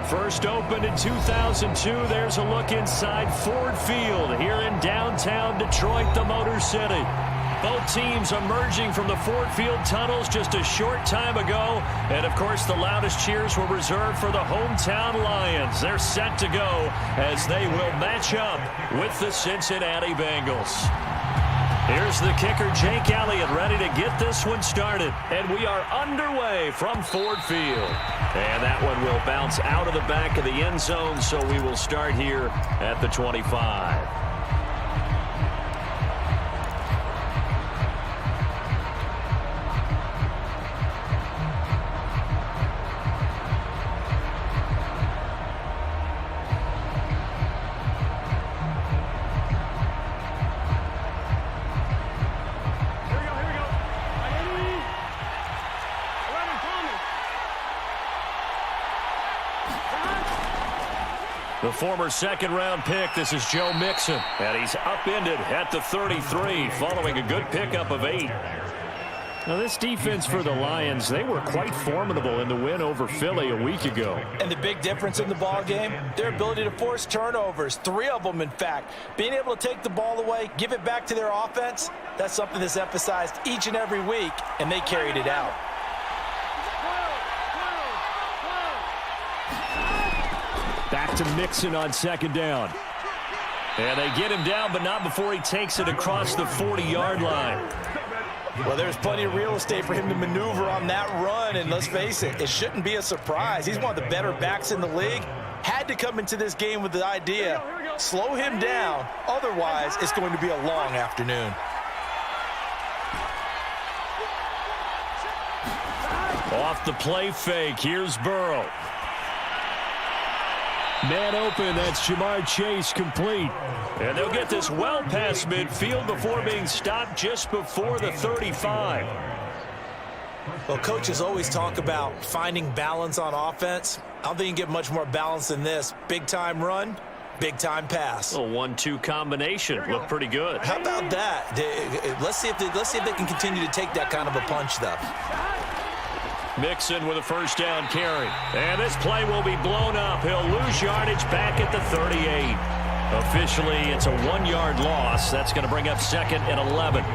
First opened in 2002. There's a look inside Ford Field here in downtown Detroit, the Motor City. Both teams emerging from the Ford Field tunnels just a short time ago. And, of course, the loudest cheers were reserved for the hometown Lions. They're set to go as they will match up with the Cincinnati Bengals. Here's the kicker, Jake Elliott, ready to get this one started. And we are underway from Ford Field. And that one will bounce out of the back of the end zone, so we will start here at the 25. The former second-round pick, this is Joe Mixon, and he's upended at the 33 following a good pickup of 8. Now, this defense for the Lions, they were quite formidable in the win over Philly a week ago. And the big difference in the ball game, their ability to force turnovers, 3 of them, in fact. Being able to take the ball away, give it back to their offense, that's something that's emphasized each and every week, and they carried it out. Back to Mixon on second down. And they get him down, but not before he takes it across the 40-yard line. Well, there's plenty of real estate for him to maneuver on that run, and let's face it, it shouldn't be a surprise. He's one of the better backs in the league. Had to come into this game with the idea, slow him down, otherwise it's going to be a long afternoon. Off the play fake, here's Burrow. Man open, that's Jamar Chase complete. And they'll get this well past midfield before being stopped just before the 35. Well, coaches always talk about finding balance on offense. I don't think you can get much more balance than this. Big-time run, big-time pass. A 1-2 combination. Looked pretty good. How about that? Let's see if they can continue to take that kind of a punch, though. Mixon with a first down carry. And this play will be blown up. He'll lose yardage back at the 38. Officially, it's a 1-yard loss. That's going to bring up second and 11.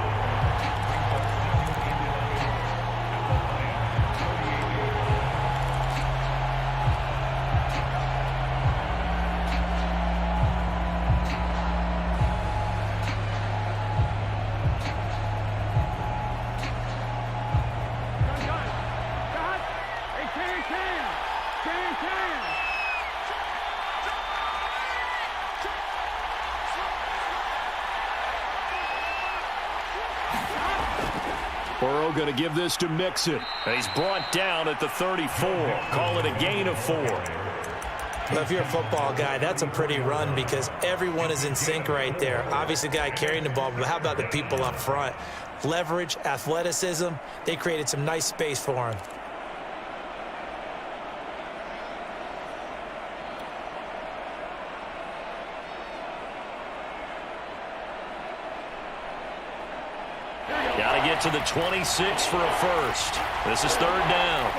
Burrow going to give this to Mixon. And he's brought down at the 34. Call it a gain of 4. Well, if you're a football guy, that's a pretty run because everyone is in sync right there. Obviously, the guy carrying the ball, but how about the people up front? Leverage, athleticism, they created some nice space for him. Got to get to the 26 for a first. This is third down.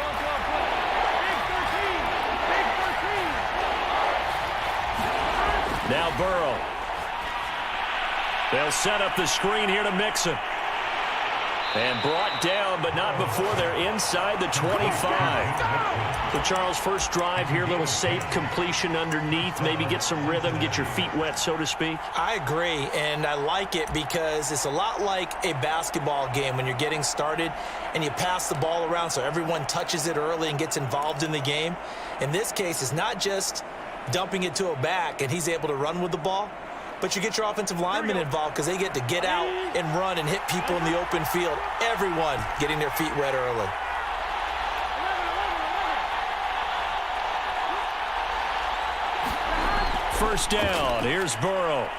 Now Burrow. They'll set up the screen here to Mixon. And brought down, but not before they're inside the 25. So, Charles, first drive here, little safe completion underneath. Maybe get some rhythm, get your feet wet, so to speak. I agree, and I like it because it's a lot like a basketball game when you're getting started and you pass the ball around so everyone touches it early and gets involved in the game. In this case, it's not just dumping it to a back and he's able to run with the ball. But you get your offensive linemen involved because they get to get out and run and hit people in the open field. Everyone getting their feet wet early. First down. Here's Burrow.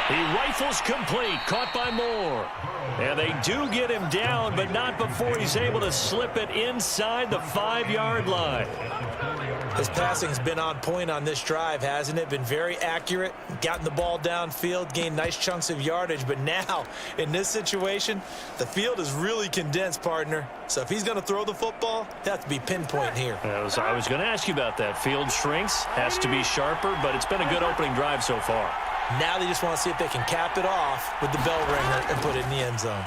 He rifles complete, caught by Moore. And they do get him down, but not before he's able to slip it inside the 5-yard line. His passing's been on point on this drive, hasn't it? Been very accurate, gotten the ball downfield, gained nice chunks of yardage. But now, in this situation, the field is really condensed, partner. So if he's going to throw the football, it has to be pinpoint here. I was going to ask you about that. Field shrinks, has to be sharper, but it's been a good opening drive so far. Now they just want to see if they can cap it off with the bell ringer and put it in the end zone.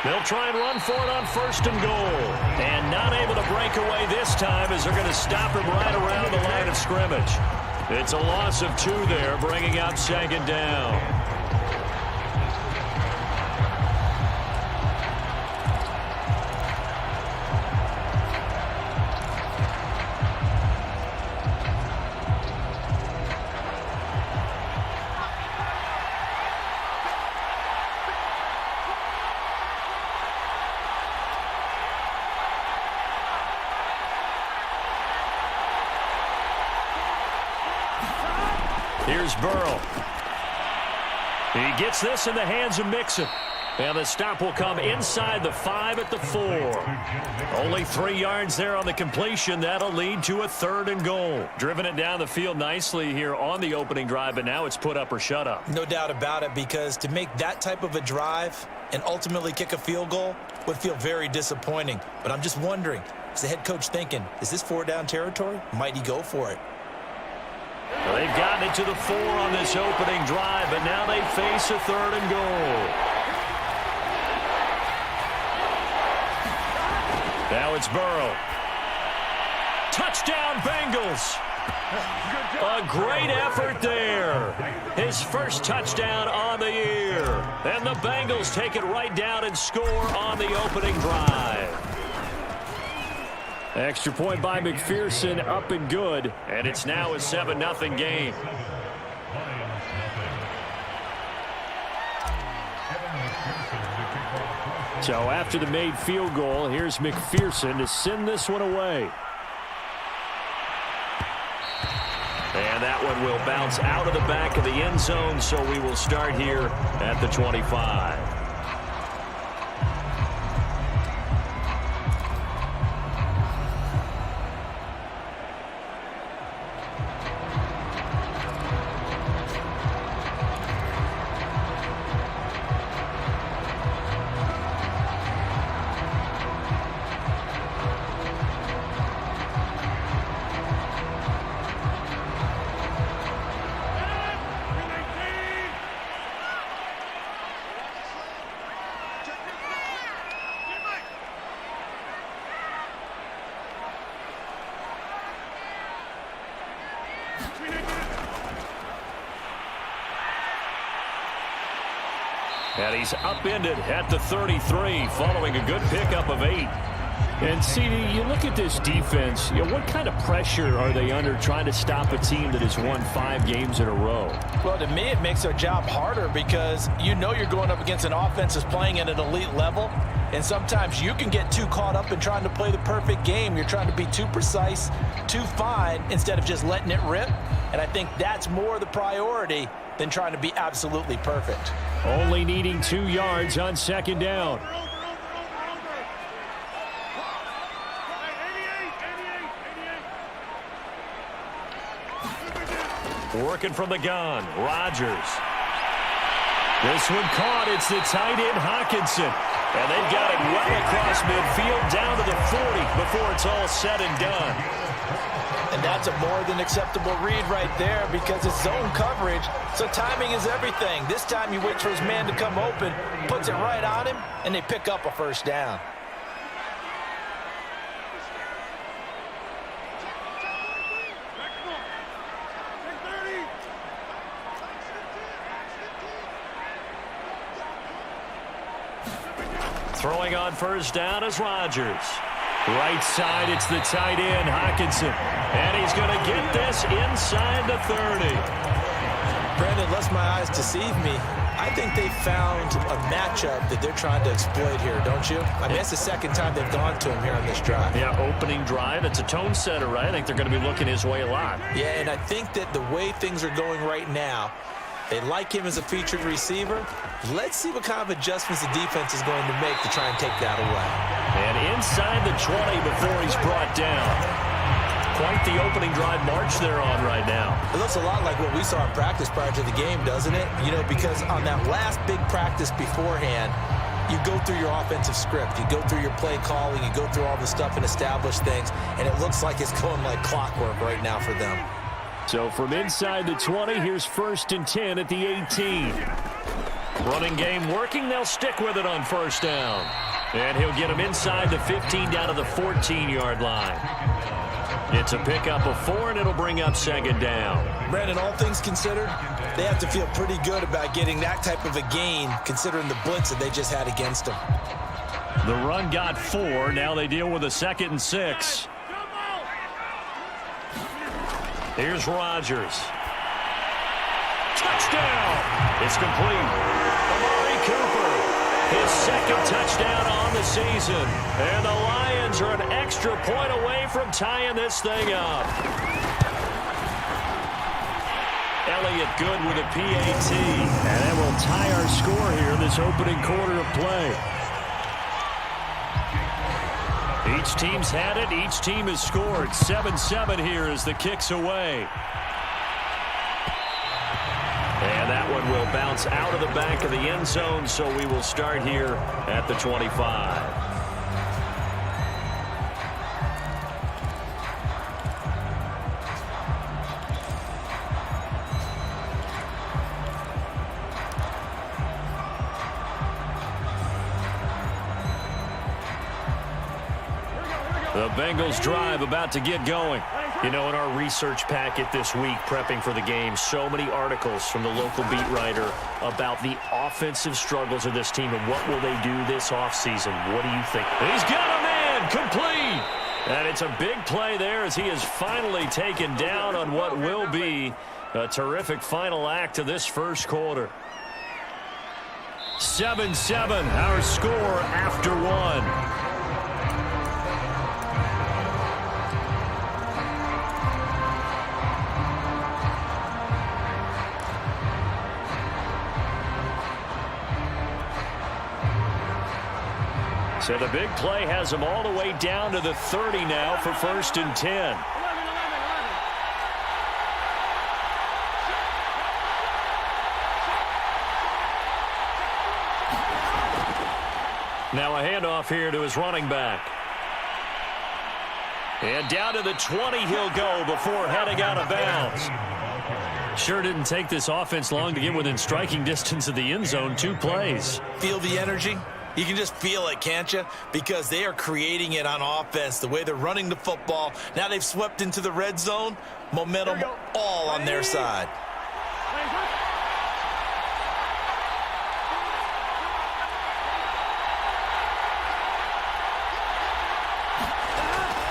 They'll try and run for it on 1st and goal. And not able to break away this time as they're going to stop him right around the line of scrimmage. It's a loss of 2 there, bringing up 2nd down. Here's Burrow. He gets this in the hands of Mixon. And the stop will come inside the 5 at the 4. Only 3 yards there on the completion. That'll lead to a 3rd and goal. Driven it down the field nicely here on the opening drive, but now it's put up or shut up. No doubt about it, because to make that type of a drive and ultimately kick a field goal would feel very disappointing. But I'm just wondering, is the head coach thinking, is this 4-down territory? Might he go for it? Well, they've gotten it to the 4 on this opening drive, but now they face a 3rd and goal. Now it's Burrow. Touchdown, Bengals. A great effort there. His first touchdown on the year. And the Bengals take it right down and score on the opening drive. Extra point by McPherson, up and good, and it's now a 7-0 game. So after the made field goal, here's McPherson to send this one away. And that one will bounce out of the back of the end zone, so we will start here at the 25. And he's upended at the 33 following a good pickup of 8. And, CD, you look at this defense, what kind of pressure are they under trying to stop a team that has won 5 games in a row? Well, to me, it makes their job harder because you know you're going up against an offense that's playing at an elite level. And sometimes you can get too caught up in trying to play the perfect game. You're trying to be too precise, too fine, instead of just letting it rip. And I think that's more the priority than trying to be absolutely perfect. Only needing 2 yards on 2nd down. Working from the gun, Rodgers. This one caught. It's the tight end, Hawkinson. And they've got it well across midfield down to the 40 before it's all said and done. And that's a more than acceptable read right there because it's zone coverage, so timing is everything. This time he waits for his man to come open, puts it right on him, and they pick up a 1st down. Throwing on 1st down is Rodgers. Right side, it's the tight end, Hawkinson. And he's going to get this inside the 30. Brandon, lest my eyes deceive me, I think they found a matchup that they're trying to exploit here, don't you? I mean, it's the 2nd time they've gone to him here on this drive. Yeah, opening drive. It's a tone setter, right? I think they're going to be looking his way a lot. Yeah, and I think that the way things are going right now, They like him as a featured receiver. Let's see what kind of adjustments the defense is going to make to try and take that away. And inside the 20 before he's brought down. Quite the opening drive march they're on right now. It looks a lot like what we saw in practice prior to the game, doesn't it? You know, because on that last big practice beforehand, you go through your offensive script. You go through your play calling. You go through all the stuff and establish things. And it looks like it's going like clockwork right now for them. So from inside the 20, here's 1st and 10 at the 18. Running game working. They'll stick with it on 1st down. And he'll get him inside the 15 down to the 14-yard line. It's a pickup of 4, and it'll bring up 2nd down. Brandon, all things considered, they have to feel pretty good about getting that type of a gain, considering the blitz that they just had against them. The run got 4. Now they deal with a 2nd and 6. Here's Rodgers. Touchdown! It's complete. Amari Cooper, his 2nd touchdown on the season. And the Lions are an extra point away from tying this thing up. Elliott good with a PAT. And that will tie our score here in this opening quarter of play. Each team's had it. Each team has scored. 7-7 here as the kick's away. And that one will bounce out of the back of the end zone, so we will start here at the 25. The Bengals drive about to get going. You know, in our research packet this week, prepping for the game, so many articles from the local beat writer about the offensive struggles of this team and what will they do this offseason. What do you think? He's got a man complete. And it's a big play there as he is finally taken down on what will be a terrific final act of this first quarter. 7-7, our score after 1. So the big play has them all the way down to the 30 now for 1st and 10. Now a handoff here to his running back. And down to the 20 he'll go before heading out of bounds. Sure didn't take this offense long to get within striking distance of the end zone. 2 plays. Feel the energy? You can just feel it, can't you? Because they are creating it on offense, the way they're running the football. Now they've swept into the red zone. Momentum all on their side.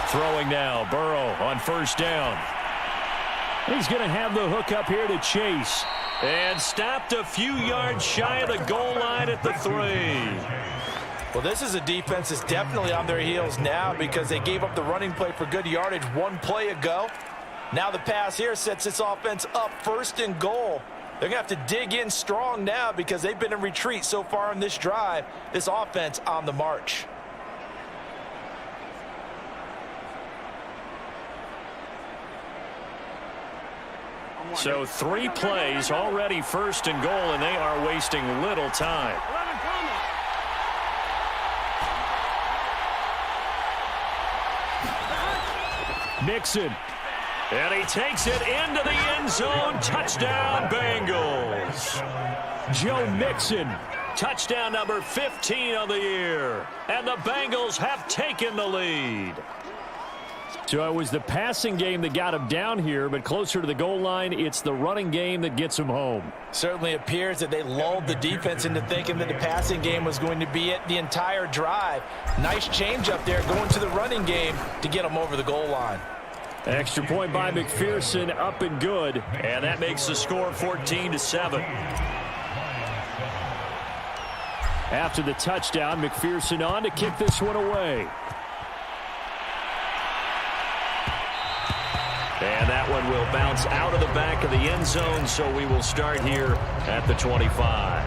Throwing now, Burrow on 1st down. He's going to have the hook up here to Chase. And stopped a few yards shy of the goal line at the 3. Well, this is a defense that's definitely on their heels now because they gave up the running play for good yardage 1 play ago. Now the pass here sets this offense up 1st and goal. They're going to have to dig in strong now because they've been in retreat so far on this drive. This offense on the march. So 3 plays already 1st and goal, and they are wasting little time. Mixon. And he takes it into the end zone. Touchdown, Bengals. Joe Mixon. Touchdown number 15 of the year. And the Bengals have taken the lead. So it was the passing game that got him down here, but closer to the goal line, it's the running game that gets him home. Certainly appears that they lulled the defense into thinking that the passing game was going to be it the entire drive. Nice change up there going to the running game to get them over the goal line. Extra point by McPherson, up and good, and that makes the score 14-7. After the touchdown, McPherson on to kick this one away. And that one will bounce out of the back of the end zone, so we will start here at the 25.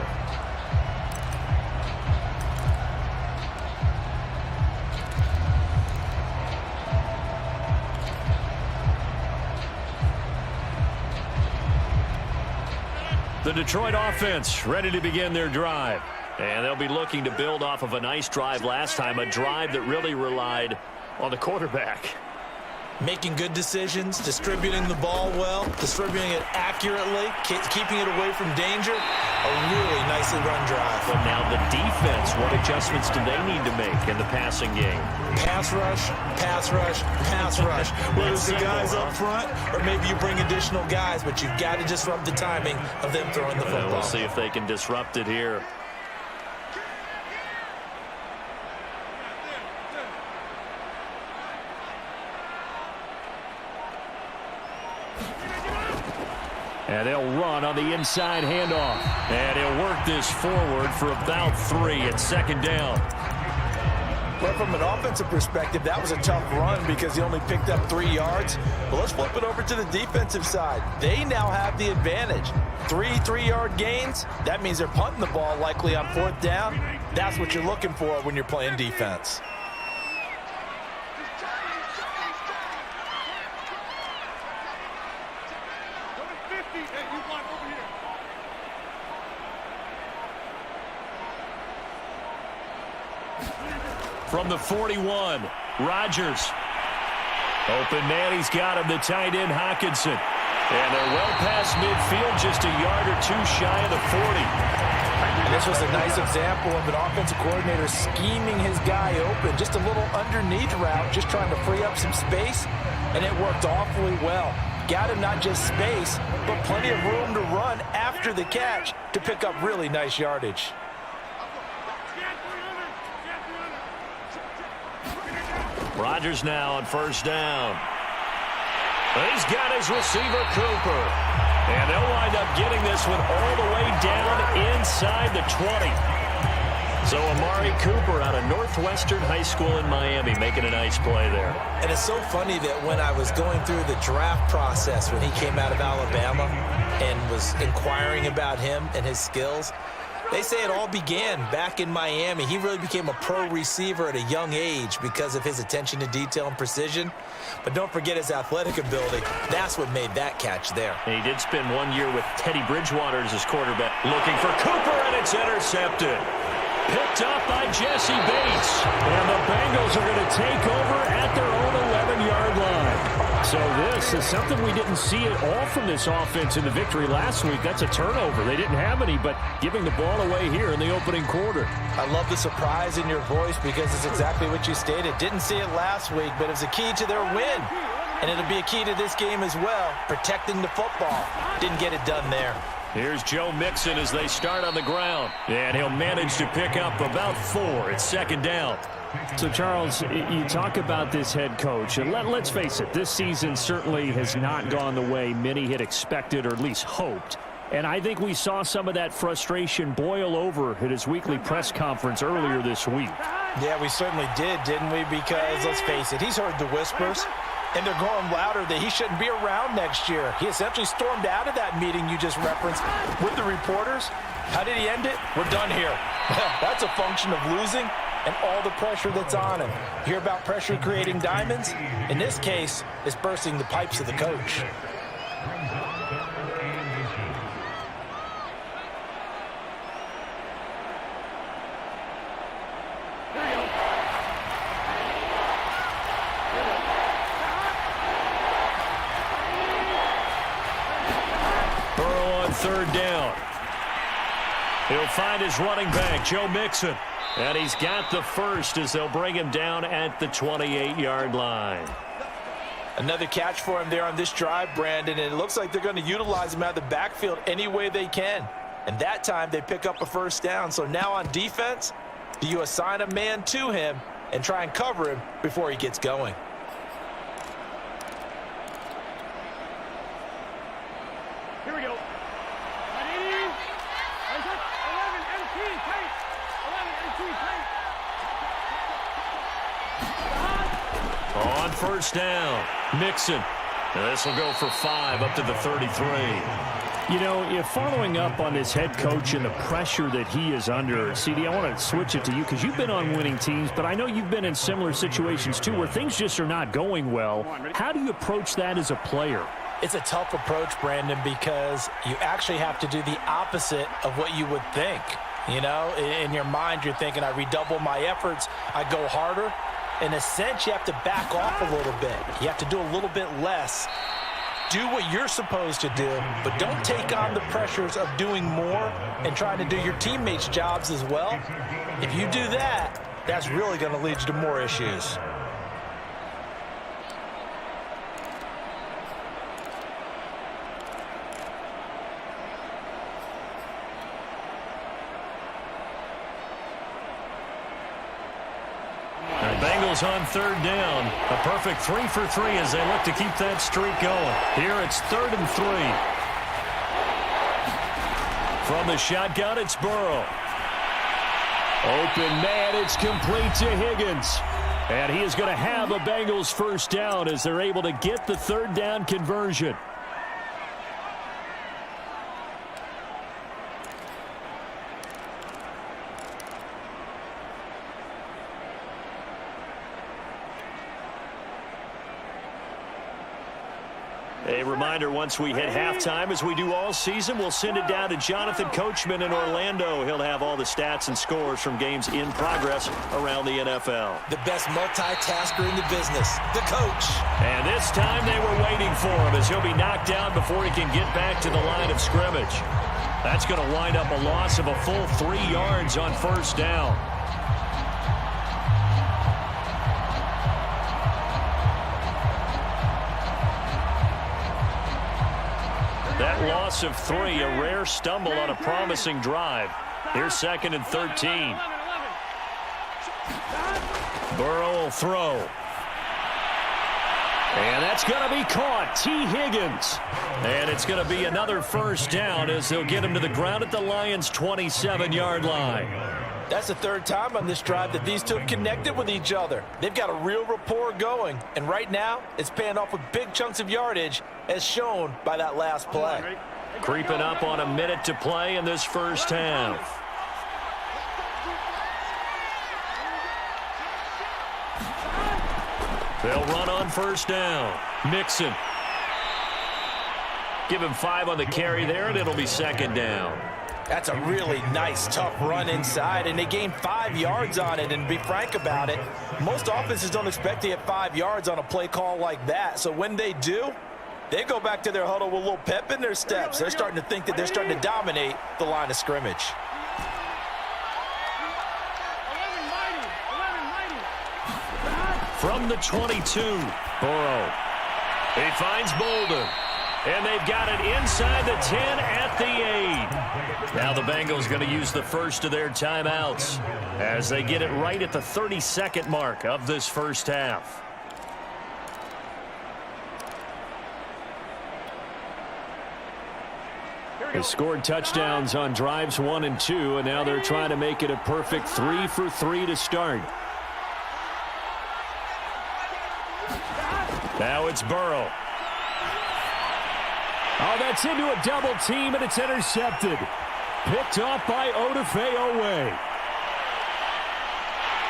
The Detroit offense ready to begin their drive. And they'll be looking to build off of a nice drive last time, a drive that really relied on the quarterback. Making good decisions, distributing the ball well, distributing it accurately, keeping it away from danger. A really nicely run drive. But now the defense, what adjustments do they need to make in the passing game? Pass rush, pass rush, pass rush. Whether it's the guys up front or maybe you bring additional guys, but you've got to disrupt the timing of them throwing the football. We'll see if they can disrupt it here. And they'll run on the inside handoff. And he'll work this forward for about 3 at second down. Well, from an offensive perspective, that was a tough run because he only picked up 3 yards. But let's flip it over to the defensive side. They now have the advantage. 3 3-yard gains. That means they're punting the ball likely on 4th down. That's what you're looking for when you're playing defense. From the 41, Rodgers. Open man, he's got him, the tight end, Hockenson. And they're well past midfield, just a yard or 2 shy of the 40. And this was a nice example of an offensive coordinator scheming his guy open. Just a little underneath route, just trying to free up some space, and it worked awfully well. Got him not just space, but plenty of room to run after the catch to pick up really nice yardage. Rodgers now on 1st down. He's got his receiver, Cooper. And they'll wind up getting this one all the way down inside the 20. So Amari Cooper out of Northwestern High School in Miami making a nice play there. And it's so funny that when I was going through the draft process when he came out of Alabama and was inquiring about him and his skills, they say it all began back in Miami. He really became a pro receiver at a young age because of his attention to detail and precision. But don't forget his athletic ability. That's what made that catch there. And he did spend 1 year with Teddy Bridgewater as his quarterback. Looking for Cooper, and it's intercepted. Picked up by Jesse Bates. And the Bengals are going to take over at their own 11-yard line. So this is something we didn't see at all from this offense in the victory last week. That's a turnover. They didn't have any, but giving the ball away here in the opening quarter. I love the surprise in your voice because it's exactly what you stated. Didn't see it last week, but it was a key to their win. And it'll be a key to this game as well, protecting the football. Didn't get it done there. Here's Joe Mixon as they start on the ground. And he'll manage to pick up about 4 at second down. So, Charles, you talk about this head coach, and let's face it, this season certainly has not gone the way many had expected or at least hoped. And I think we saw some of that frustration boil over at his weekly press conference earlier this week. Yeah, we certainly did, didn't we? Because, let's face it, he's heard the whispers, and they're going louder that he shouldn't be around next year. He essentially stormed out of that meeting you just referenced with the reporters. How did he end it? We're done here. That's a function of losing and all the pressure that's on him. You hear about pressure creating diamonds? In this case, it's bursting the pipes of the coach. Burrow on 3rd down. He'll find his running back, Joe Mixon. And he's got the first as they'll bring him down at the 28-yard line. Another catch for him there on this drive, Brandon, and it looks like they're going to utilize him out of the backfield any way they can. And that time they pick up a 1st down. So now on defense, do you assign a man to him and try and cover him before he gets going? Here we go. On 1st down, Mixon. And this will go for 5 up to the 33. You know, if following up on this head coach and the pressure that he is under, CD, I want to switch it to you because you've been on winning teams, but I know you've been in similar situations too where things just are not going well. How do you approach that as a player? It's a tough approach, Brandon, because you actually have to do the opposite of what you would think. You know, in your mind, you're thinking, I redouble my efforts, I go harder. In a sense, you have to back off a little bit. You have to do a little bit less. Do what you're supposed to do, but don't take on the pressures of doing more and trying to do your teammates' jobs as well. If you do that, that's really going to lead you to more issues. On third down. A perfect 3 for 3 as they look to keep that streak going. Here it's 3rd and 3. From the shotgun, it's Burrow. Open man, it's complete to Higgins. And he is going to have a Bengals first down as they're able to get the 3rd down conversion. A reminder, once we hit halftime, as we do all season, we'll send it down to Jonathan Coachman in Orlando. He'll have all the stats and scores from games in progress around the NFL. The best multitasker in the business, the coach. And this time they were waiting for him as he'll be knocked down before he can get back to the line of scrimmage. That's going to wind up a loss of a full 3 yards on first down. That loss of 3, a rare stumble on a promising drive. Here's 2nd and 13. Burrow will throw. And that's going to be caught. T. Higgins. And it's going to be another first down as they'll get him to the ground at the Lions' 27-yard line. That's the 3rd time on this drive that these two have connected with each other. They've got a real rapport going. And right now, it's paying off with big chunks of yardage, as shown by that last play. Creeping up on a minute to play in this first half. They'll run on first down. Mixon. Give him 5 on the carry there, and it'll be 2nd down. That's a really nice, tough run inside, and they gained 5 yards on it. And to be frank about it, most offenses don't expect to get 5 yards on a play call like that. So when they do, they go back to their huddle with a little pep in their steps. They're starting to think that they're starting to dominate the line of scrimmage. From the 22, Burrow. He finds Bolden. And they've got it inside the 10 at the 8. Now the Bengals going to use the first of their timeouts as they get it right at the 32nd mark of this first half. They scored touchdowns on drives 1 and 2, and now they're trying to make it a perfect 3 for 3 to start. Now it's Burrow. Oh, that's into a double team, and it's intercepted. Picked off by Odafe-Oweh.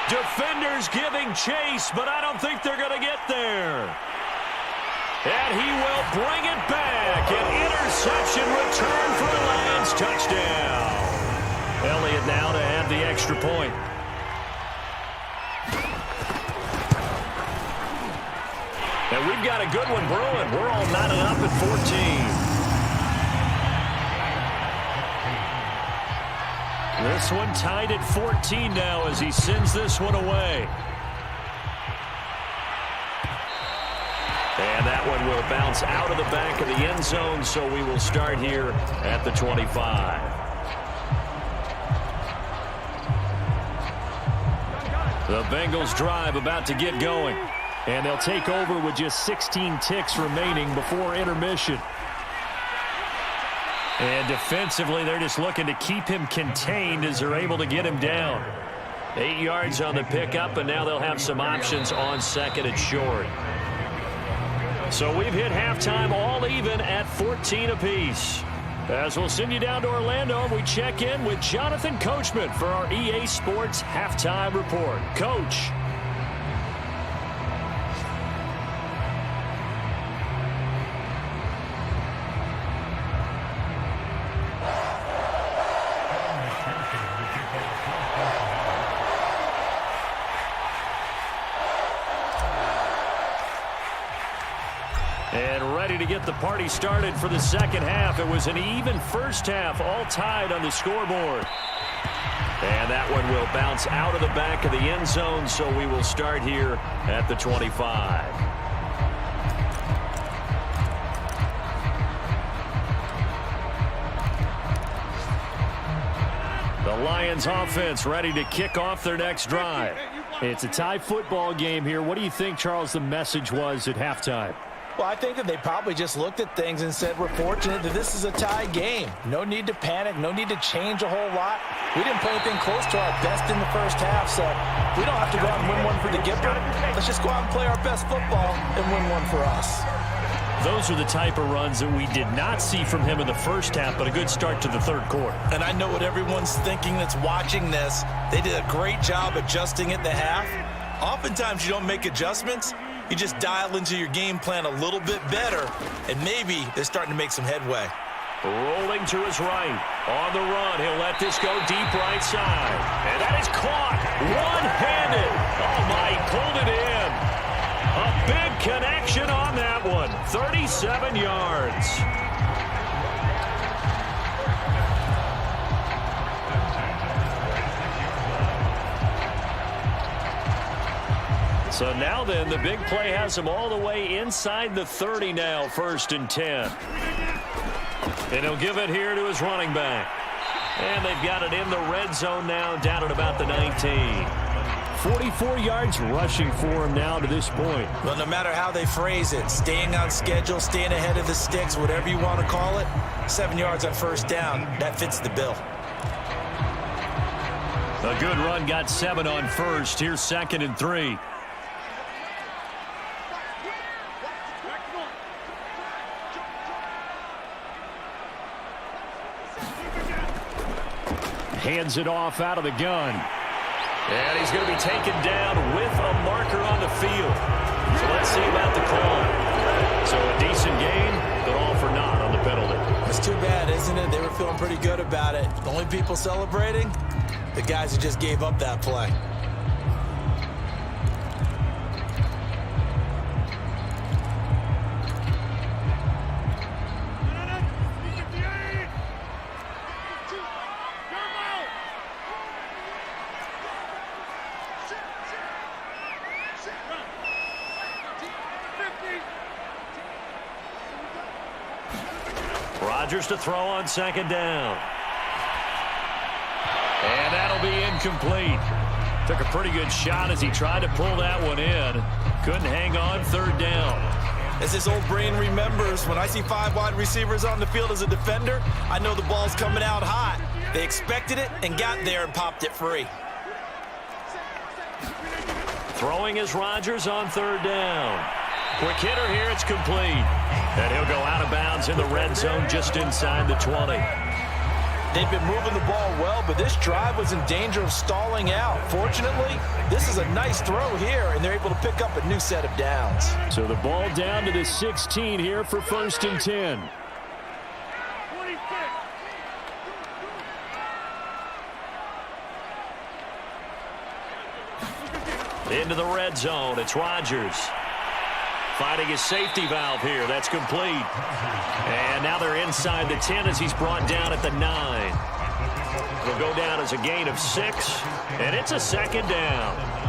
Defenders giving chase, but I don't think they're going to get there. And he will bring it back. An interception return for a Lions touchdown. Elliott now to add the extra point. And we've got a good one brewing. We're all knotted up at 14. This one tied at 14 now as he sends this one away. And that one will bounce out of the back of the end zone, so we will start here at the 25. The Bengals drive about to get going. And they'll take over with just 16 ticks remaining before intermission. And defensively, they're just looking to keep him contained as they're able to get him down. 8 yards on the pickup, and now they'll have some options on 2nd and short. So we've hit halftime all even at 14 apiece. As we'll send you down to Orlando, and we check in with Jonathan Coachman for our EA Sports Halftime Report. Coach. And ready to get the party started for the second half. It was an even first half, all tied on the scoreboard. And that one will bounce out of the back of the end zone, so we will start here at the 25. The Lions offense ready to kick off their next drive. It's a tie football game here. What do you think, Charles, the message was at halftime? Well, I think that they probably just looked at things and said, we're fortunate that this is a tie game. No need to panic. No need to change a whole lot. We didn't play anything close to our best in the first half, so we don't have to go out and win one for the Gipper. Let's just go out and play our best football and win one for us. Those are the type of runs that we did not see from him in the first half, but a good start to the third quarter. And I know what everyone's thinking that's watching this. They did a great job adjusting at the half. Oftentimes you don't make adjustments. You just dial into your game plan a little bit better, and maybe they're starting to make some headway. Rolling to his right. On the run, he'll let this go deep right side. And that is caught one-handed. Oh, my, pulled it in. A big connection on that one. 37 yards. So now then, the big play has him all the way inside the 30 now, 1st and 10. And he'll give it here to his running back. And they've got it in the red zone now, down at about the 19. 44 yards rushing for him now to this point. Well, no matter how they phrase it, staying on schedule, staying ahead of the sticks, whatever you want to call it, 7 yards on 1st down, that fits the bill. A good run, got 7 on 1st. Here's 2nd and 3. Hands it off out of the gun. And he's going to be taken down with a marker on the field. So let's see about the call. So a decent gain, but all for naught on the penalty. It's too bad, isn't it? They were feeling pretty good about it. The only people celebrating, the guys who just gave up that play. Rodgers to throw on 2nd down. And that'll be incomplete. Took a pretty good shot as he tried to pull that one in. Couldn't hang on 3rd down. As his old brain remembers, when I see 5 wide receivers on the field as a defender, I know the ball's coming out hot. They expected it and got there and popped it free. Throwing is Rodgers on 3rd down. Quick hitter here, it's complete. And he'll go out of bounds in the red zone just inside the 20. They've been moving the ball well, but this drive was in danger of stalling out. Fortunately, this is a nice throw here, and they're able to pick up a new set of downs. So the ball down to the 16 here for 1st and 10. Into the red zone, it's Rodgers. Finding his safety valve here. That's complete. And now they're inside the 10 as he's brought down at the 9. Will go down as a gain of 6. And it's a 2nd down.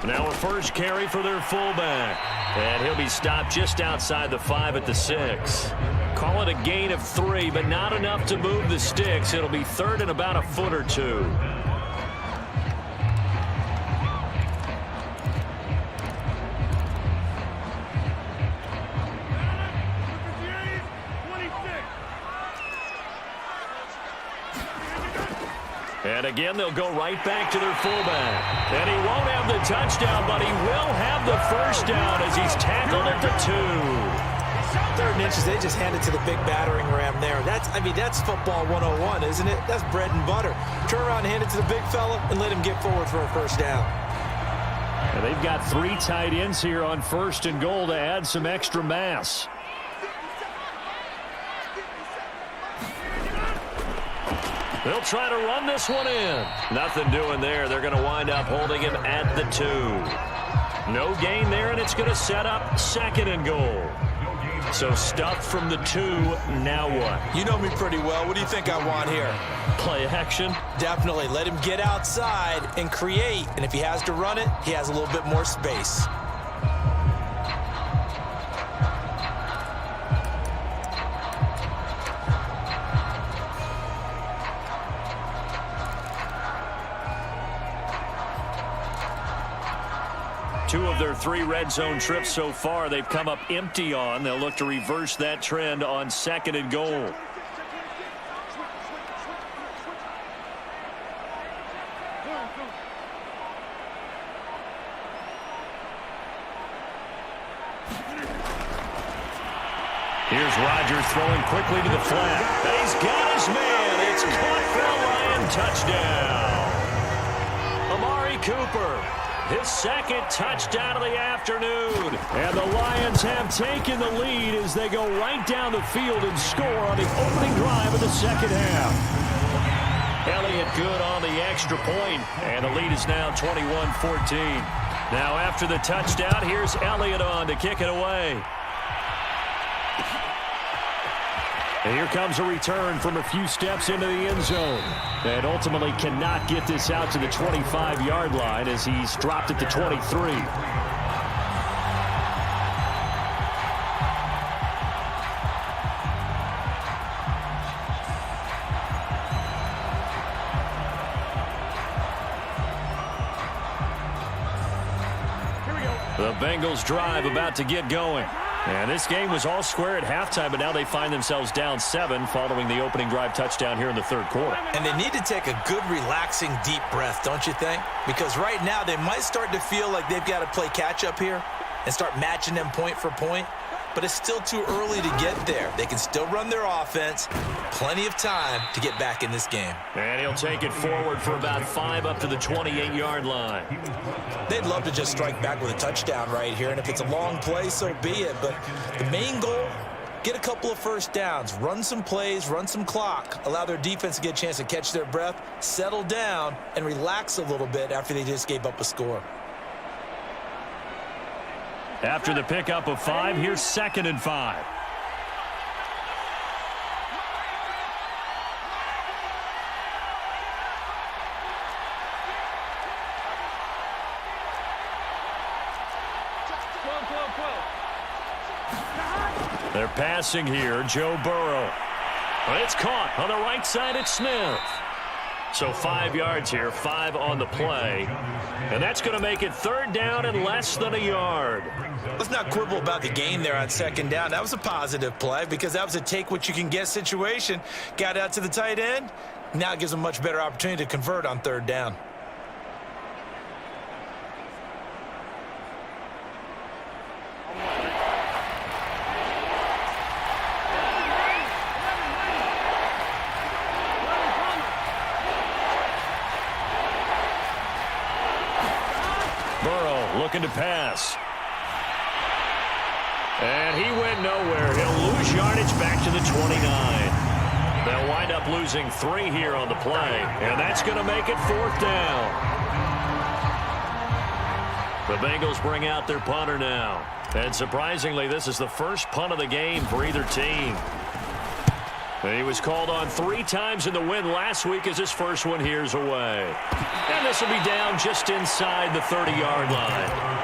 Now a first carry for their fullback. And he'll be stopped just outside the 5 at the 6. Call it a gain of 3, but not enough to move the sticks. It'll be third and about a foot or two. And again, they'll go right back to their fullback. And he won't have the touchdown, but he will have the first down as he's tackled at the 2. 3rd and inches, they just handed to the big battering ram there. That's football 101, isn't it? That's bread and butter. Turn around and hand it to the big fella and let him get forward for a first down. And they've got 3 tight ends here on 1st and goal to add some extra mass. They'll try to run this one in. Nothing doing there. They're going to wind up holding him at the 2. No gain there, and it's going to set up 2nd and goal. So stuffed from the 2. Now what? You know me pretty well. What do you think I want here? Play action? Definitely. Let him get outside and create. And if he has to run it, he has a little bit more space. Two of their 3 red zone trips so far, they've come up empty on. They'll look to reverse that trend on 2nd and goal. Here's Rodgers throwing quickly to the flat. And he's got his man. It's caught for a Lion touchdown. Amari Cooper. His 2nd touchdown of the afternoon. And the Lions have taken the lead as they go right down the field and score on the opening drive of the 2nd half. Elliott good on the extra point, and the lead is now 21-14. Now after the touchdown, here's Elliott on to kick it away. And here comes a return from a few steps into the end zone. And ultimately cannot get this out to the 25-yard line as he's dropped at the 23. The Bengals drive about to get going. And this game was all square at halftime, but now they find themselves down 7 following the opening drive touchdown here in the 3rd quarter. And they need to take a good, relaxing, deep breath, don't you think? Because right now they might start to feel like they've got to play catch-up here and start matching them point for point. But it's still too early to get there. They can still run their offense. Plenty of time to get back in this game. And he'll take it forward for about 5 up to the 28-yard line. They'd love to just strike back with a touchdown right here. And if it's a long play, so be it. But the main goal, get a couple of first downs. Run some plays, run some clock. Allow their defense to get a chance to catch their breath, settle down, and relax a little bit after they just gave up a score. After the pickup of 5, here's 2nd and 5. They're passing here, Joe Burrow. Well, it's caught on the right side at Smith. So 5 yards here, 5 on the play. And that's going to make it 3rd down and less than a yard. Let's not quibble about the gain there on 2nd down. That was a positive play because that was a take-what-you-can-get situation. Got out to the tight end. Now it gives them a much better opportunity to convert on 3rd down. Looking to pass. And he went nowhere. He'll lose yardage back to the 29. They'll wind up losing 3 here on the play. And that's going to make it 4th down. The Bengals bring out their punter now. And surprisingly, this is the first punt of the game for either team. He was called on 3 times in the win last week as his first one here's away. And this will be down just inside the 30-yard line.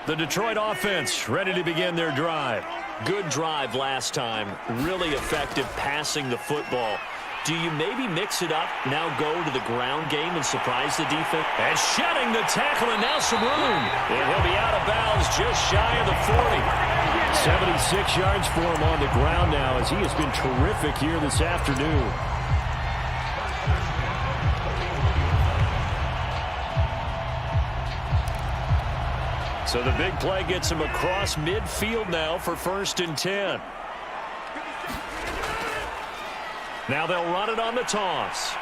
The Detroit offense ready to begin their drive. Good drive last time. Really effective passing the football. Do you maybe mix it up, now go to the ground game and surprise the defense? And shedding the tackle, and now some room. And he'll be out of bounds just shy of the 40. 76 yards for him on the ground now as he has been terrific here this afternoon. So the big play gets him across midfield now for 1st and 10. Now they'll run it on the toss.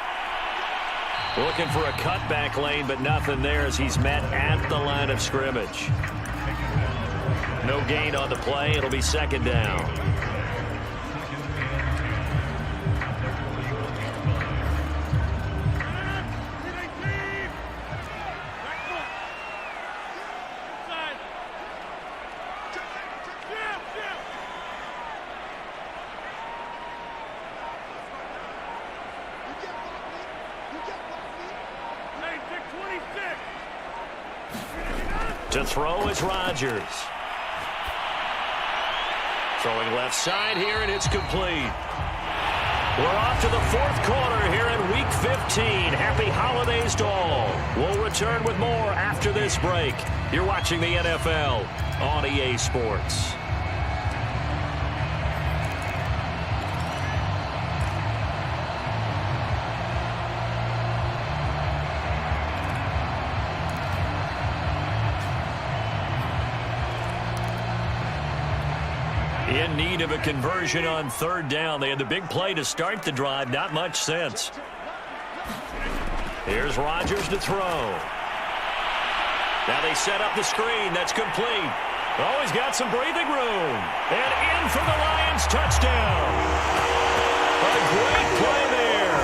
Looking for a cutback lane, but nothing there as he's met at the line of scrimmage. No gain on the play. It'll be 2nd down. To throw is Rodgers. Throwing left side here, and it's complete. We're off to the 4th quarter here in Week 15. Happy holidays to all. We'll return with more after this break. You're watching the NFL on EA Sports. In need of a conversion on 3rd down. They had the big play to start the drive. Not much sense. Here's Rodgers to throw. Now they set up the screen. That's complete. Oh, he's got some breathing room. And in for the Lions touchdown. A great play there.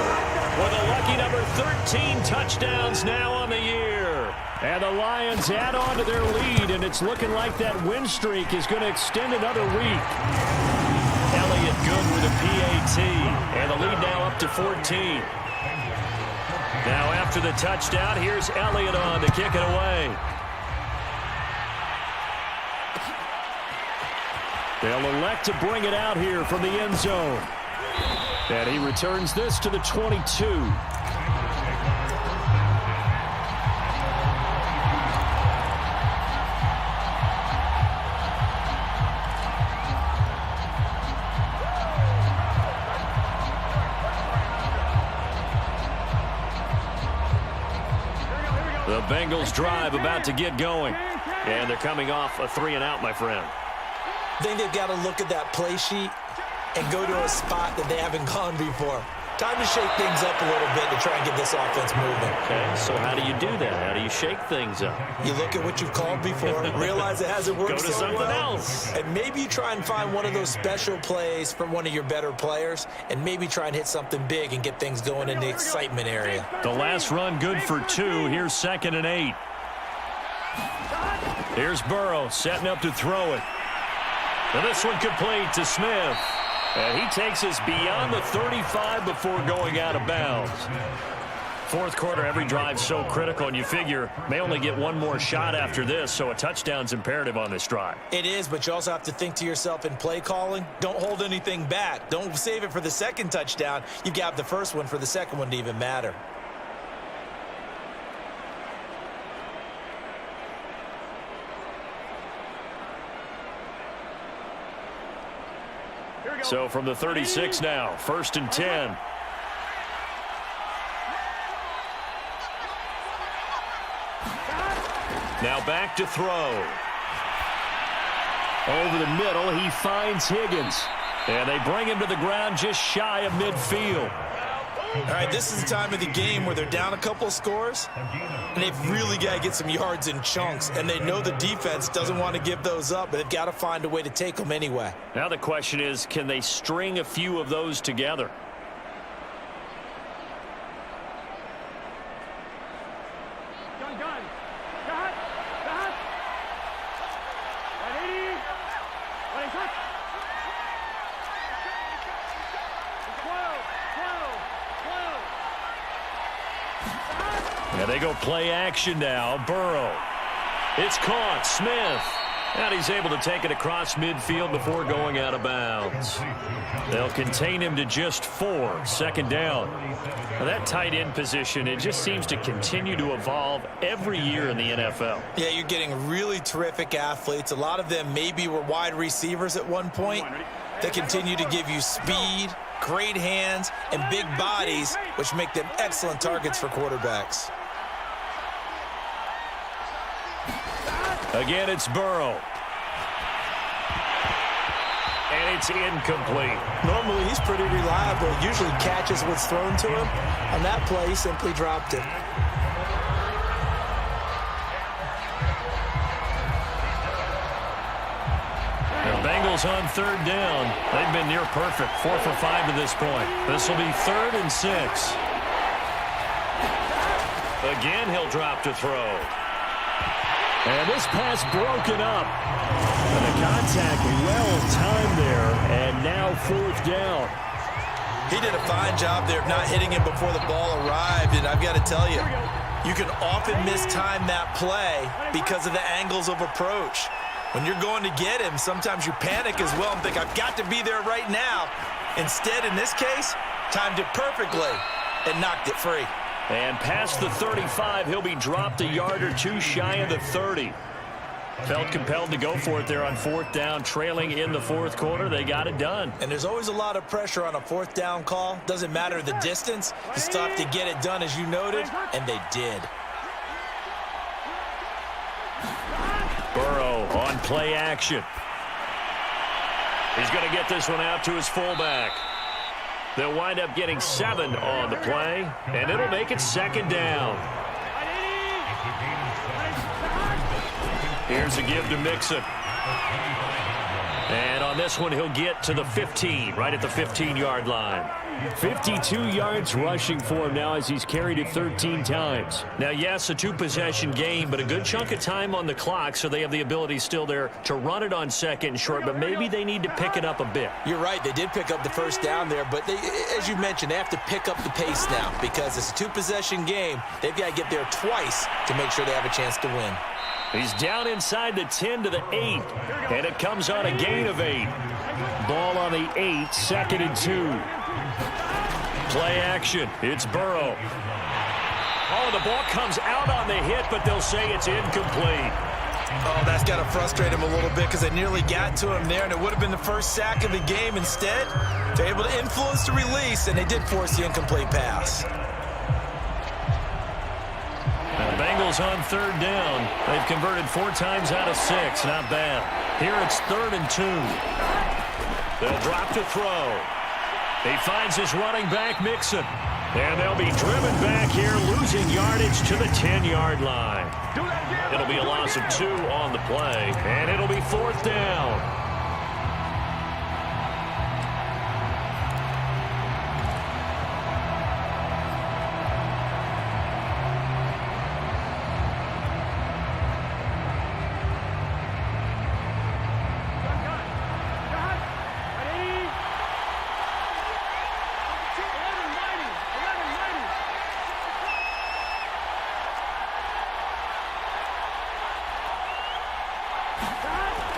With a lucky number 13 touchdowns now on the year. And the Lions add on to their lead, and it's looking like that win streak is going to extend another week. Elliott good with a PAT, and the lead now up to 14. Now after the touchdown, here's Elliott on to kick it away. They'll elect to bring it out here from the end zone. And he returns this to the 22. The Bengals drive about to get going. And they're coming off a 3-and-out, my friend. I think they've got to look at that play sheet and go to a spot that they haven't gone before. Time to shake things up a little bit to try and get this offense moving. Okay, so how do you do that? How do you shake things up? You look at what you've called before, realize it hasn't worked Go to so something well, else. and maybe you try and find one of those special plays from one of your better players, and maybe try and hit something big and get things going in the excitement area. The last run good for 2. Here's 2nd and 8. Here's Burrow setting up to throw it. And this one complete to Smith. And he takes us beyond the 35 before going out of bounds. 4th quarter, every drive so critical, and you figure may only get one more shot after this, so a touchdown's imperative on this drive. It is, but you also have to think to yourself in play calling, don't hold anything back. Don't save it for the 2nd touchdown. You've got the 1st one for the 2nd one to even matter. So from the 36 now, 1st and 10. Now back to throw. Over the middle, he finds Higgins. And they bring him to the ground just shy of midfield. All right, this is the time of the game where they're down a couple of scores, and they've really got to get some yards in chunks, and they know the defense doesn't want to give those up, but they've got to find a way to take them anyway. Now the question is, can they string a few of those together? And they go play action now. Burrow. It's caught. Smith. And he's able to take it across midfield before going out of bounds. They'll contain him to just 4. Second down. Now that tight end position, it just seems to continue to evolve every year in the NFL. Yeah, you're getting really terrific athletes. A lot of them maybe were wide receivers at one point. They continue to give you speed, great hands, and big bodies, which make them excellent targets for quarterbacks. Again, it's Burrow. And it's incomplete. Normally, he's pretty reliable. Usually catches what's thrown to him. On that play, he simply dropped it. The Bengals on third down. They've been near perfect. 4 for 5 to this point. This will be 3rd and 6. Again, he'll drop to throw. And this pass broken up. And the contact well timed there. And now 4th down. He did a fine job there of not hitting him before the ball arrived. And I've got to tell you, you can often mistime that play because of the angles of approach. When you're going to get him, sometimes you panic as well and think, I've got to be there right now. Instead, in this case, timed it perfectly and knocked it free. And past the 35, he'll be dropped a yard or 2 shy of the 30. Felt compelled to go for it there on 4th down, trailing in the 4th quarter. They got it done. And there's always a lot of pressure on a 4th down call. Doesn't matter the distance. You still have to get it done, as you noted, and they did. Burrow on play action. He's going to get this one out to his fullback. They'll wind up getting 7 on the play, and it'll make it 2nd down. Here's a give to Mixon. And on this one, he'll get to the 15, right at the 15-yard line. 52 yards rushing for him now as he's carried it 13 times. Now, yes, a 2-possession game, but a good chunk of time on the clock, so they have the ability still there to run it on 2nd and short, but maybe they need to pick it up a bit. You're right. They did pick up the 1st down there, but they, as you mentioned, they have to pick up the pace now because it's a 2-possession game. They've got to get there twice to make sure they have a chance to win. He's down inside the 10 to the 8, and it comes on a gain of 8. Ball on the 8, 2nd and 2. Play action. It's Burrow. Oh, the ball comes out on the hit, but they'll say it's incomplete. Oh, that's got to frustrate him a little bit because they nearly got to him there, and it would have been the first sack of the game. Instead, they're able to influence the release, and they did force the incomplete pass. The Bengals on 3rd down. They've converted 4 times out of 6. Not bad. Here it's 3rd and 2. They'll drop to throw. He finds his running back, Mixon. And they'll be driven back here, losing yardage to the 10-yard line. It'll be a loss of 2 on the play, and it'll be 4th down.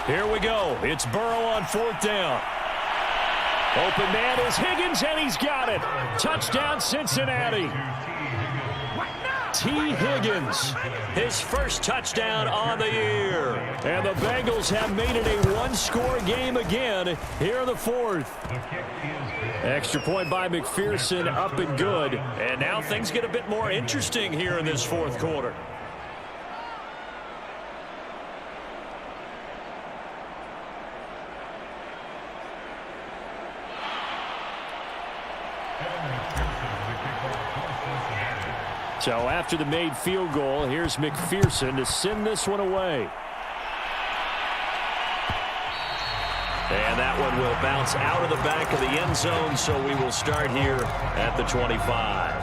Here we go. It's Burrow on 4th down. Open man is Higgins, and he's got it. Touchdown, Cincinnati. T. Higgins, his first touchdown on the year. And the Bengals have made it a 1-score game again here in the 4th. Extra point by McPherson, up and good. And now things get a bit more interesting here in this 4th quarter. So after the made field goal, here's McPherson to send this one away. And that one will bounce out of the back of the end zone, so we will start here at the 25.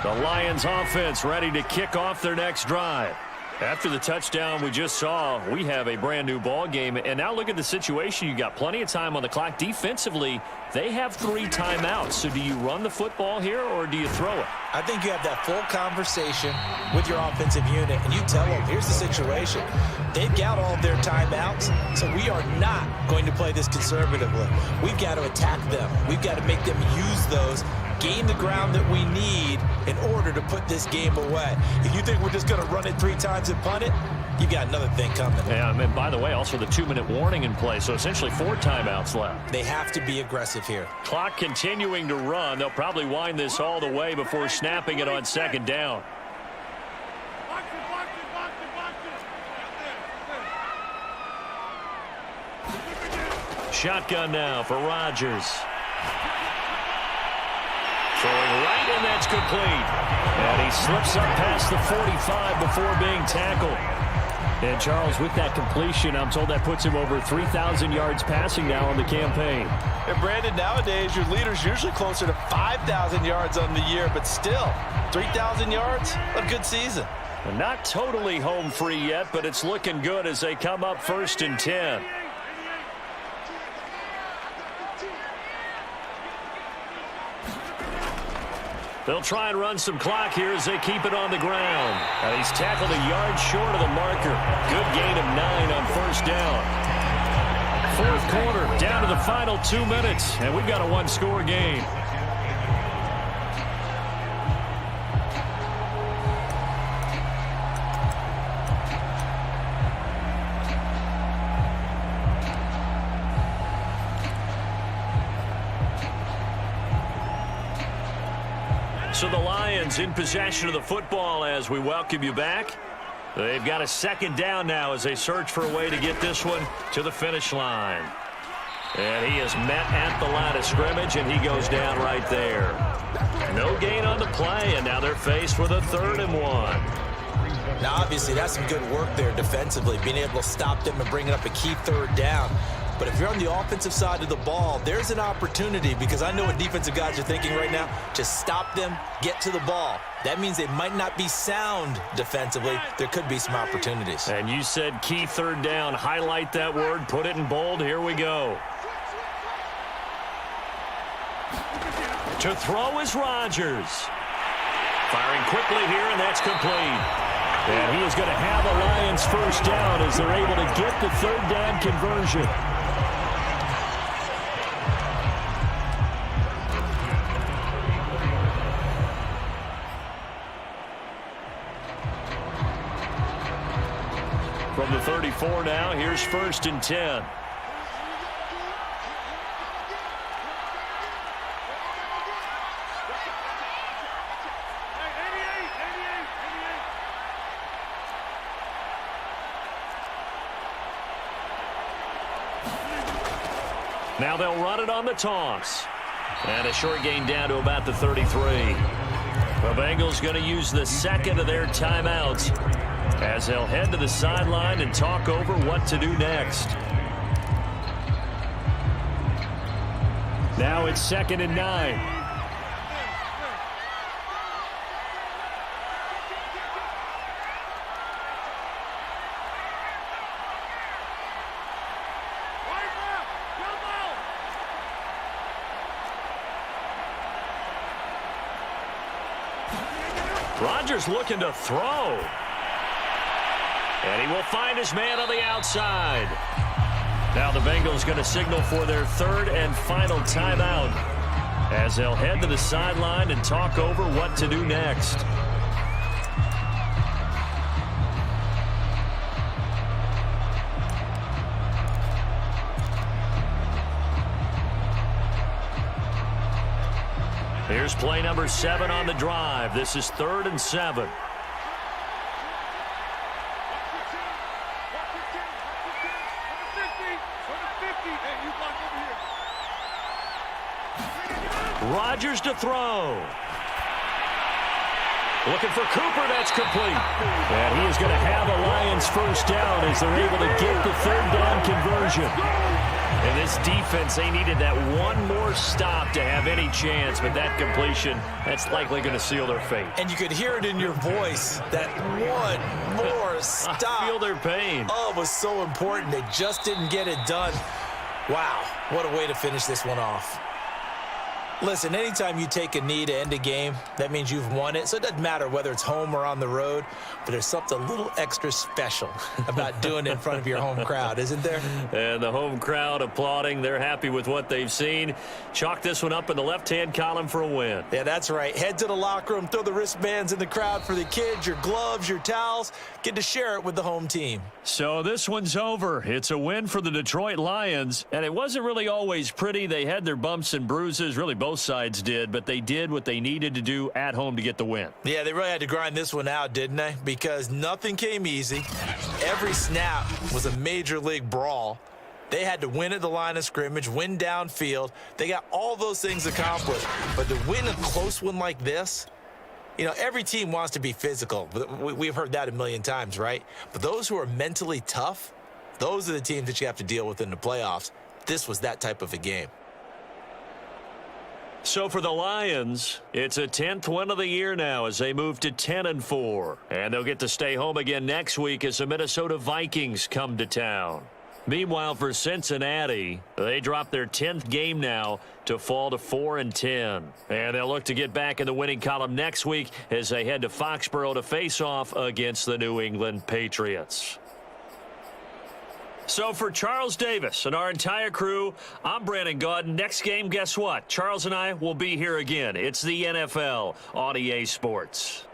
The Lions offense ready to kick off their next drive. After the touchdown we just saw, we have a brand new ball game. And now look at the situation. You got plenty of time on the clock. Defensively, they have 3 timeouts. So do you run the football here or do you throw it? I think you have that full conversation with your offensive unit, and you tell them, here's the situation. They've got all of their timeouts, so we are not going to play this conservatively. We've got to attack them. We've got to make them use those, gain the ground that we need in order to put this game away. If you think we're just going to run it 3 times and punt it, you got another thing coming. Yeah, and by the way, also the 2-minute warning in play, so essentially 4 timeouts left. They have to be aggressive here. Clock continuing to run. They'll probably wind this all the way before snapping it on 2nd down. Shotgun now for Rodgers. Throwing right, and that's complete. And he slips up past the 45 before being tackled. And Charles, with that completion, I'm told that puts him over 3,000 yards passing now on the campaign. And Brandon, nowadays your leader's usually closer to 5,000 yards on the year, but still 3,000 yards, a good season. And not totally home free yet, but it's looking good as they come up 1st and 10. They'll try and run some clock here as they keep it on the ground. And he's tackled a yard short of the marker. Good gain of 9 on 1st down. 4th quarter, down to the final 2 minutes, and we've got a 1-score game. So the Lions in possession of the football as we welcome you back. They've got a 2nd down now as they search for a way to get this one to the finish line. And he is met at the line of scrimmage, and he goes down right there. No gain on the play, and now they're faced with a 3rd and 1. Now, obviously, that's some good work there defensively, being able to stop them and bringing up a key 3rd down. But if you're on the offensive side of the ball, there's an opportunity, because I know what defensive guys are thinking right now. Just stop them, get to the ball. That means they might not be sound defensively. There could be some opportunities. And you said key 3rd down. Highlight that word. Put it in bold. Here we go. To throw is Rodgers. Firing quickly here, and that's complete. And he is going to have a Lions 1st down as they're able to get the 3rd down conversion. From the 34 now, here's 1st and 10. Now they'll run it on the toss. And a short gain down to about the 33. The Bengals going to use the 2nd of their timeouts as they'll head to the sideline and talk over what to do next. Now it's 2nd and 9. Rodgers looking to throw. And he will find his man on the outside. Now the Bengals going to signal for their 3rd and final timeout as they'll head to the sideline and talk over what to do next. Here's play number 7 on the drive. This is 3rd and 7. Rodgers to throw. Looking for Cooper. That's complete. And he is going to have a Lions 1st down as they're able to get the 3rd down conversion. And this defense, they needed that one more stop to have any chance, but that completion, that's likely going to seal their fate. And you could hear it in your voice, that one more stop. I feel their pain. Oh, it was so important. They just didn't get it done. Wow, what a way to finish this one off. Listen, anytime you take a knee to end a game, that means you've won it. So it doesn't matter whether it's home or on the road, but there's something a little extra special about doing it in front of your home crowd, isn't there? And the home crowd applauding. They're happy with what they've seen. Chalk this one up in the left-hand column for a win. Yeah, that's right. Head to the locker room, throw the wristbands in the crowd for the kids, your gloves, your towels. Get to share it with the home team. So this one's over. It's a win for the Detroit Lions, and it wasn't really always pretty. They had their bumps and bruises, really both sides did, but they did what they needed to do at home to get the win. Yeah, they really had to grind this one out, didn't they? Because nothing came easy. Every snap was a major league brawl. They had to win at the line of scrimmage, win downfield. They got all those things accomplished. But to win a close one like this, you know, every team wants to be physical. We've heard that a million times, right? But those who are mentally tough, those are the teams that you have to deal with in the playoffs. This was that type of a game. So for the Lions, it's a 10th win of the year now as they move to 10-4. And they'll get to stay home again next week as the Minnesota Vikings come to town. Meanwhile, for Cincinnati, they drop their 10th game now to fall to 4-10. And they'll look to get back in the winning column next week as they head to Foxborough to face off against the New England Patriots. So for Charles Davis and our entire crew, I'm Brandon Gaudin. Next game, guess what? Charles and I will be here again. It's the NFL on EA Sports.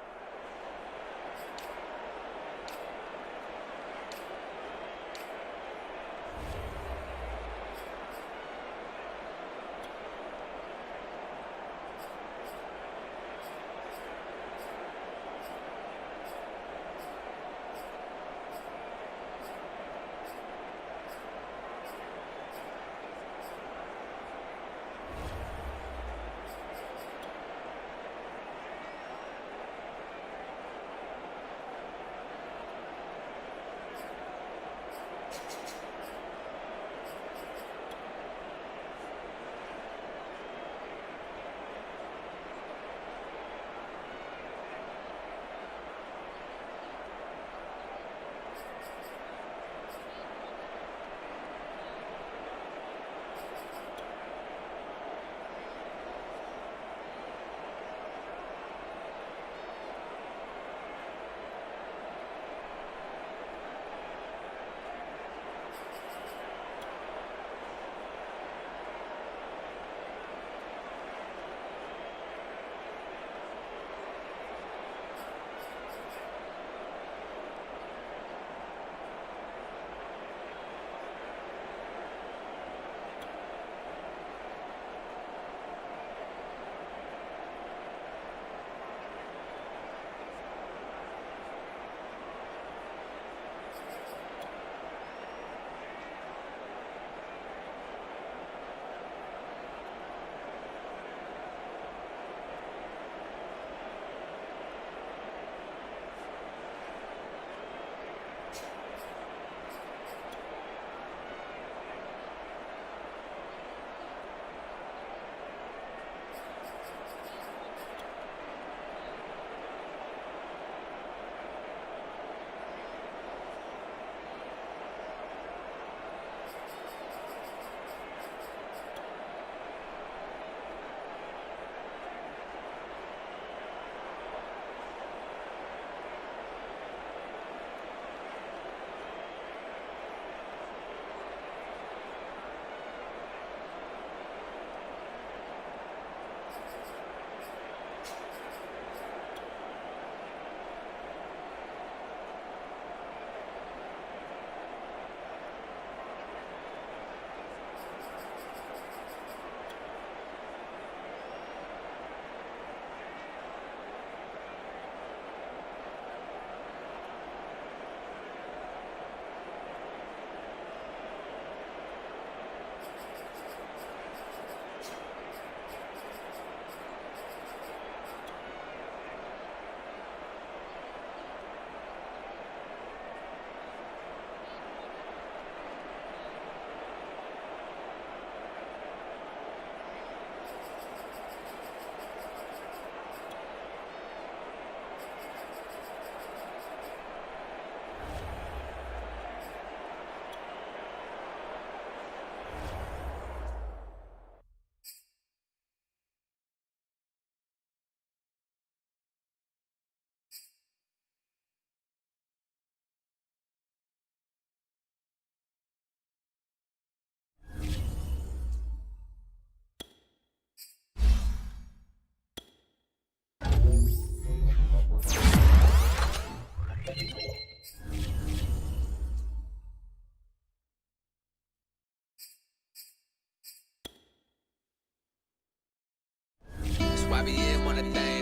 money thing.